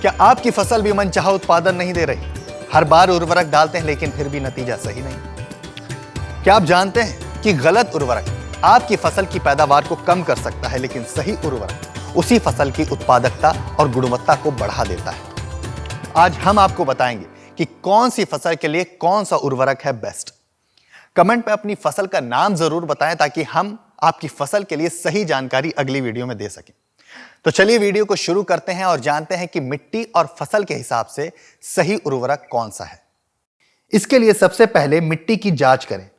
क्या आपकी फसल भी मनचाहा उत्पादन नहीं दे रही? हर बार उर्वरक डालते हैं लेकिन फिर भी नतीजा सही नहीं। क्या आप जानते हैं कि गलत उर्वरक आपकी फसल की पैदावार को कम कर सकता है, लेकिन सही उर्वरक उसी फसल की उत्पादकता और गुणवत्ता को बढ़ा देता है। आज हम आपको बताएंगे कि कौन सी फसल के लिए कौन सा उर्वरक है बेस्ट। कमेंट में अपनी फसल का नाम जरूर बताएं ताकि हम आपकी फसल के लिए सही जानकारी अगली वीडियो में दे सकें। तो चलिए वीडियो को शुरू करते हैं और जानते हैं कि मिट्टी और फसल के हिसाब से सही उर्वरक कौन सा है। इसके लिए सबसे पहले मिट्टी की जांच करें,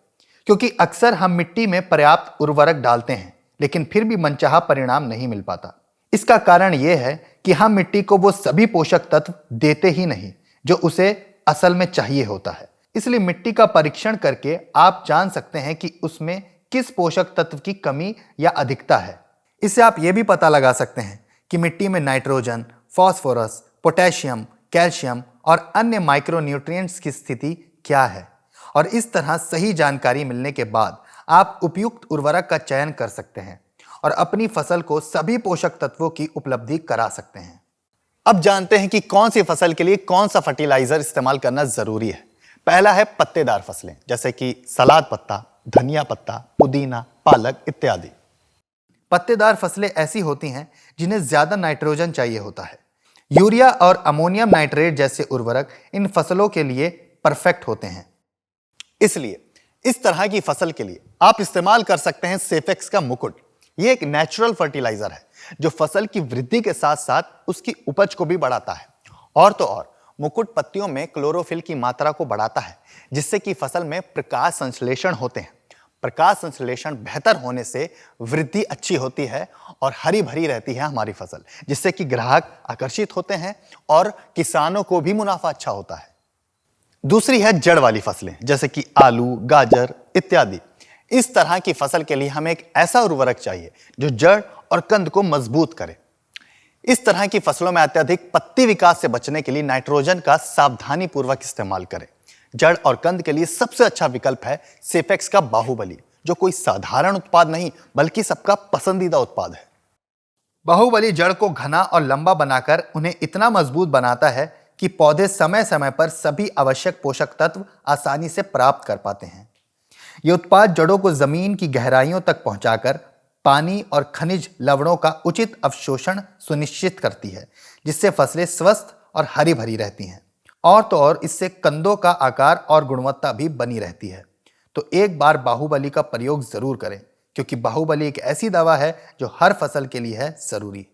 क्योंकि अक्सर हम मिट्टी में पर्याप्त उर्वरक डालते हैं लेकिन फिर भी मनचाहा परिणाम नहीं मिल पाता। इसका कारण यह है कि हम मिट्टी को वो सभी पोषक तत्व देते ही नहीं जो उसे असल में चाहिए होता है। इसलिए मिट्टी का परीक्षण करके आप जान सकते हैं कि उसमें किस पोषक तत्व की कमी या अधिकता है। इससे आप यह भी पता लगा सकते हैं कि मिट्टी में नाइट्रोजन, फास्फोरस, पोटेशियम, कैल्शियम और अन्य माइक्रोन्यूट्रिएंट्स की स्थिति क्या है। और इस तरह सही जानकारी मिलने के बाद आप उपयुक्त उर्वरक का चयन कर सकते हैं और अपनी फसल को सभी पोषक तत्वों की उपलब्धि करा सकते हैं। अब जानते हैं कि कौन सी फसल के लिए कौन सा फर्टिलाइजर इस्तेमाल करना जरूरी है। पहला है पत्तेदार फसलें, जैसे कि सलाद पत्ता, धनिया पत्ता, पुदीना, पालक इत्यादि। पत्तेदार फसलें ऐसी होती हैं जिन्हें ज्यादा नाइट्रोजन चाहिए होता है। यूरिया और अमोनियम नाइट्रेट जैसे उर्वरक इन फसलों के लिए परफेक्ट होते हैं। इसलिए इस तरह की फसल के लिए आप इस्तेमाल कर सकते हैं सेफेक्स का मुकुट। यह एक नेचुरल फर्टिलाइजर है जो फसल की वृद्धि के साथ साथ उसकी उपज को भी बढ़ाता है। और तो और मुकुट पत्तियों में क्लोरोफिल की मात्रा को बढ़ाता है, जिससे कि फसल में प्रकाश संश्लेषण होते हैं। प्रकाश संश्लेषण बेहतर होने से वृद्धि अच्छी होती है और हरी भरी रहती है हमारी फसल, जिससे कि ग्राहक आकर्षित होते हैं और किसानों को भी मुनाफा अच्छा होता है। दूसरी है जड़ वाली फसलें, जैसे कि आलू, गाजर इत्यादि। इस तरह की फसल के लिए हमें एक ऐसा उर्वरक चाहिए जो जड़ और कंद को मजबूत करे। इस तरह की फसलों में अत्यधिक पत्ती विकास से बचने के लिए नाइट्रोजन का सावधानी पूर्वक इस्तेमाल करें। जड़ और कंद के लिए सबसे अच्छा विकल्प है सेफेक्स का बाहुबली, जो कोई साधारण उत्पाद नहीं बल्कि सबका पसंदीदा उत्पाद है। बाहुबली जड़ को घना और लंबा बनाकर उन्हें इतना मजबूत बनाता है कि पौधे समय समय पर सभी आवश्यक पोषक तत्व आसानी से प्राप्त कर पाते हैं। यह उत्पाद जड़ों को जमीन की गहराइयों तक पहुंचाकर पानी और खनिज लवणों का उचित अवशोषण सुनिश्चित करती है, जिससे फसलें स्वस्थ और हरी भरी रहती हैं। और तो और इससे कंदों का आकार और गुणवत्ता भी बनी रहती है। तो एक बार बाहुबली का प्रयोग जरूर करें, क्योंकि बाहुबली एक ऐसी दवा है जो हर फसल के लिए है जरूरी।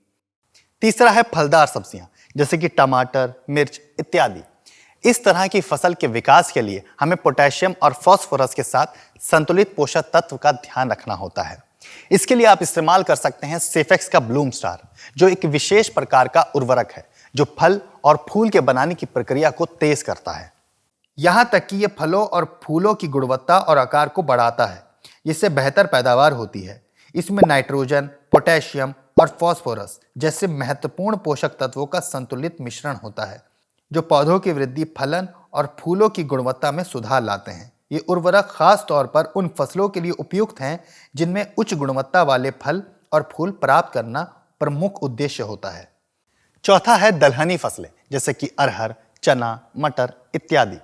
तीसरा है फलदार सब्जियां, जैसे कि टमाटर, मिर्च इत्यादि। इस तरह की फसल के विकास के लिए हमें पोटेशियम और फास्फोरस के साथ संतुलित पोषक तत्व का ध्यान रखना होता है। इसके लिए आप इस्तेमाल कर सकते हैं सेफेक्स का ब्लूम स्टार, जो एक विशेष प्रकार का उर्वरक है जो फल और फूल के बनाने की प्रक्रिया को तेज करता है। यहां तक कि यह फलों और फूलों की गुणवत्ता और आकार को बढ़ाता है, जिससे बेहतर पैदावार होती है। इसमें नाइट्रोजन, पोटेशियम और फास्फोरस जैसे महत्वपूर्ण पोषक तत्वों का संतुलित मिश्रण होता है, जो पौधों की वृद्धि, फलन और फूलों की गुणवत्ता में सुधार लाते हैं। ये उर्वरक खास तौर पर उन फसलों के लिए उपयुक्त हैं जिनमें उच्च गुणवत्ता वाले फल और फूल प्राप्त करना प्रमुख उद्देश्य होता है। चौथा है दलहनी फसलें, जैसे कि अरहर, चना, मटर इत्यादि।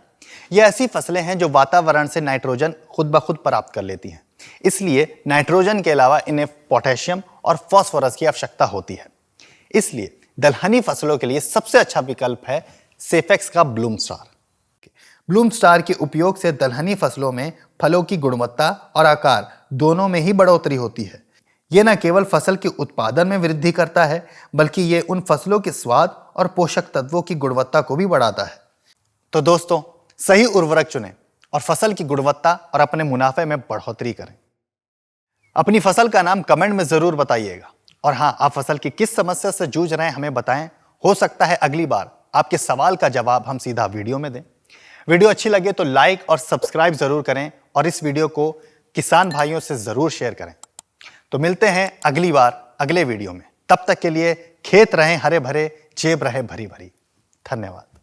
ये ऐसी फसलें हैं जो वातावरण से नाइट्रोजन खुद ब खुद प्राप्त कर लेती हैं। इसलिए नाइट्रोजन के अलावा इन्हें पोटेशियम और फास्फोरस की आवश्यकता होती है। इसलिए दलहनी फसलों के लिए सबसे अच्छा विकल्प है सेफेक्स का ब्लूम स्टार। ब्लूम स्टार के उपयोग से दलहनी फसलों में फलों की गुणवत्ता और आकार दोनों में ही बढ़ोतरी होती है। यह न केवल फसल के उत्पादन में वृद्धि करता है, बल्कि यह उन फसलों के स्वाद और पोषक तत्वों की गुणवत्ता को भी बढ़ाता है। तो दोस्तों, सही उर्वरक चुनें और फसल की गुणवत्ता और अपने मुनाफे में बढ़ोतरी करें। अपनी फसल का नाम कमेंट में जरूर बताइएगा। और हाँ, आप फसल की किस समस्या से जूझ रहे हैं हमें बताएं। हो सकता है अगली बार आपके सवाल का जवाब हम सीधा वीडियो में दें। वीडियो अच्छी लगे तो लाइक और सब्सक्राइब जरूर करें और इस वीडियो को किसान भाइयों से जरूर शेयर करें। तो मिलते हैं अगली बार अगले वीडियो में। तब तक के लिए खेत रहें हरे भरे, जेब रहे भरी भरी। धन्यवाद।